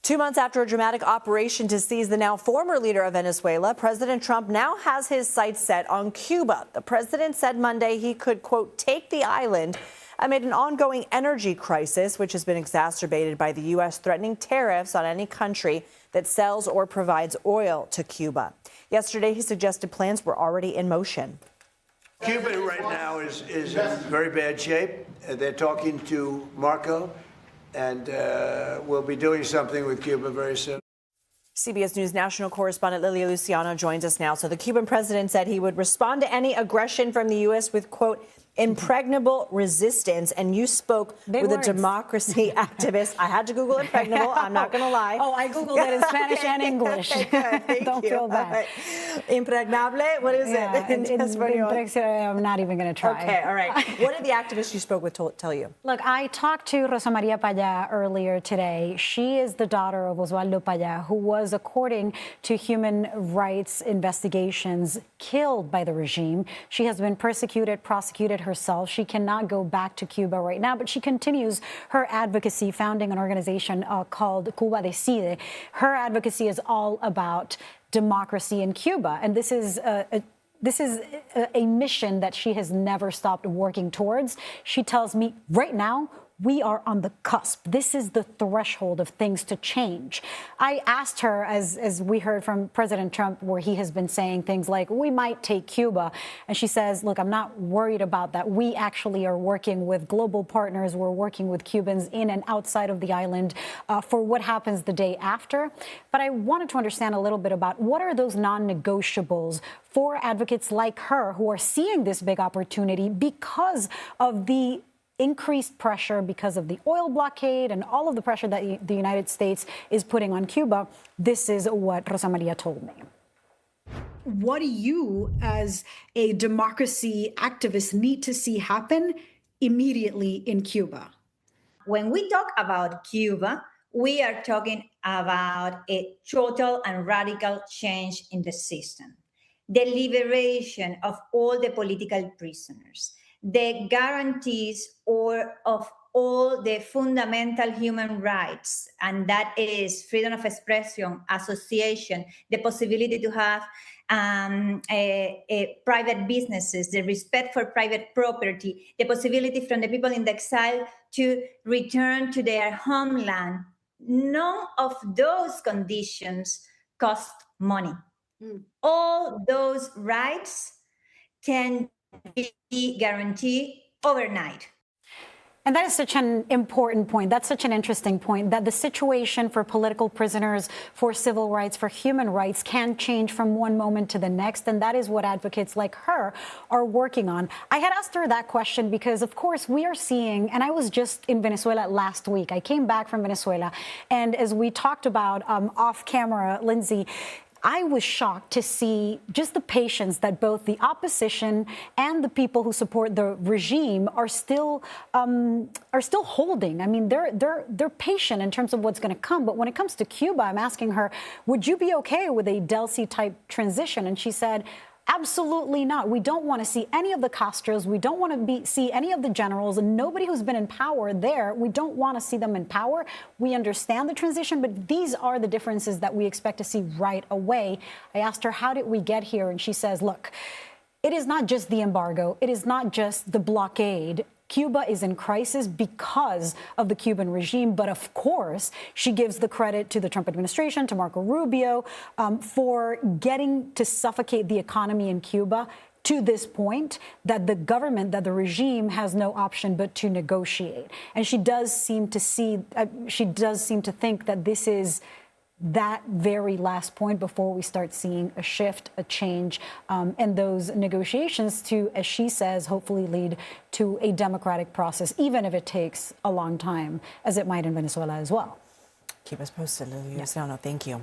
2 months after a dramatic operation to seize the now former leader of Venezuela, President Trump now has his sights set on Cuba. The president said Monday he could, quote, take the island amid an ongoing energy crisis, which has been exacerbated by the U.S. threatening tariffs on any country that sells or provides oil to Cuba. Yesterday, he suggested plans were already in motion. Cuba right now is in very bad shape. They're talking to Marco, and we'll be doing something with Cuba very soon. CBS News national correspondent Lilia Luciano joins us now. So the Cuban president said he would respond to any aggression from the U.S. with, quote, impregnable resistance. And you spoke with a democracy activist. I had to Google impregnable. I'm not going to lie. Oh, I Googled it in Spanish and English. Okay, Don't feel bad. Right. Impregnable? What is it? I'm not even going to try. Okay, all right. What did the activist you spoke with tell you? Look, I talked to Rosa Maria Paya earlier today. She is the daughter of Osvaldo Paya, who was, according to human rights investigations, killed by the regime. She has been persecuted, prosecuted herself. She cannot go back to Cuba right now, but she continues her advocacy, founding an organization called Cuba Decide. Her advocacy is all about democracy in Cuba, and this is a mission that she has never stopped working towards. She tells me right now, we are on the cusp. This is the threshold of things to change. I asked her, as we heard from President Trump, where he has been saying things like, we might take Cuba. And she says, look, I'm not worried about that. We actually are working with global partners. We're working with Cubans in and outside of the island for what happens the day after. But I wanted to understand a little bit about what are those non-negotiables for advocates like her who are seeing this big opportunity because of the increased pressure, because of the oil blockade and all of the pressure that the United States is putting on Cuba. This is what Rosa Maria told me. What do you, as a democracy activist, need to see happen immediately in Cuba? When we talk about Cuba, we are talking about a total and radical change in the system, the liberation of all the political prisoners, the guarantees of all the fundamental human rights, and that is freedom of expression, association, the possibility to have private businesses, the respect for private property, the possibility from the people in the exile to return to their homeland. None of those conditions cost money. All those rights can be guaranteed overnight. And that is such an important point. That's such an interesting point, that the situation for political prisoners, for civil rights, for human rights can change from one moment to the next. And that is what advocates like her are working on. I had asked her that question because, of course, we are seeing, and I was just in Venezuela last week. I came back from Venezuela. And as we talked about off camera, Lindsay, I was shocked to see just the patience that both the opposition and the people who support the regime are still holding. I mean, they're patient in terms of what's going to come. But when it comes to Cuba, I'm asking her, would you be okay with a Delcy type transition? And she said, absolutely not. We don't want to see any of the Castros. We don't want to see any of the generals, and nobody who's been in power there. We don't want to see them in power. We understand the transition, but these are the differences that we expect to see right away. I asked her, how did we get here? And she says, look, it is not just the embargo. It is not just the blockade. Cuba is in crisis because of the Cuban regime. But of course, she gives the credit to the Trump administration, to Marco Rubio, for getting to suffocate the economy in Cuba to this point, that the government, that the regime has no option but to negotiate. And she does seem to think that this is that very last point before we start seeing a shift, a change, and those negotiations to, as she says, hopefully lead to a democratic process, even if it takes a long time, as it might in Venezuela as well. Keep us posted, Lilia Luciano. Thank you.